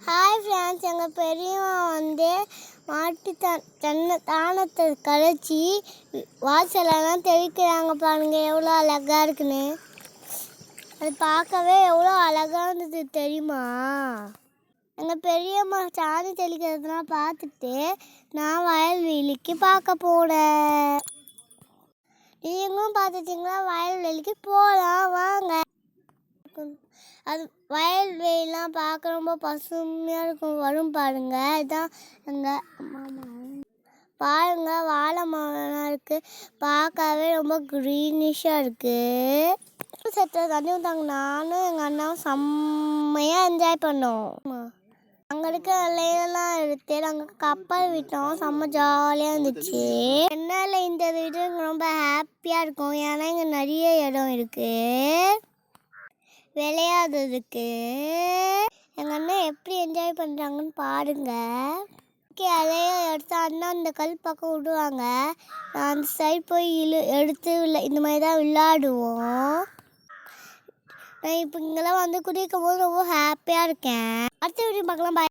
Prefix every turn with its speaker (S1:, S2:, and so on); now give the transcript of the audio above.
S1: Hi friends, எங்கள் பெரியம்மா மாட்டு தானத்தை கழிச்சி வாசலெல்லாம் தெளிக்கிறாங்க. பாருங்க எவ்வளோ அழகாக இருக்குன்னு. அது பார்க்கவே எவ்வளோ அழகாக இருந்தது தெரியுமா? எங்கள் பெரியம்மா சாணி தெளிக்கிறதுலாம் பார்த்துட்டு நான் வயல்வெளிக்கு பார்க்க போனேன். நீங்களும் பார்த்துட்டிங்களா? வயல்வெளிக்கு போகலாம் வாங்க. அது வயல்வெளிலாம் பார்க்க ரொம்ப பசுமையாக இருக்கும். வரும் பாருங்க. இதுதான் எங்கள் பாருங்க, வாழை மரம் இருக்குது. பார்க்கவே ரொம்ப க்ரீனிஷாக இருக்குது. சத்த தண்ணி ஊற்றாங்க. நானும் எங்கள் அண்ணாவும் செம்மையாக என்ஜாய் பண்ணோம். அங்கே இருக்க இலையெல்லாம் எடுத்து நாங்கள் கப்பல் விட்டோம். செம்ம ஜாலியாக இருந்துச்சு. என்னால் இந்த வீடு ரொம்ப ஹாப்பியாக இருக்கும். ஏன்னா இங்கே நிறைய இடம் இருக்குது விளையாடுறதுக்கு. எங்கள் அண்ணன் எப்படி என்ஜாய் பண்ணுறாங்கன்னு பாருங்க. அதையே எடுத்து அண்ணா அந்த கல் பக்கம் விடுவாங்க. நான் அந்த சைட் போய் எடுத்து இந்த மாதிரி தான் விளையாடுவோம். நான் இப்போ இங்கெல்லாம் குடிக்கும் போது ரொம்ப ஹாப்பியாக இருக்கேன். அடுத்த வீடியோ பார்க்கலாம். பாய்.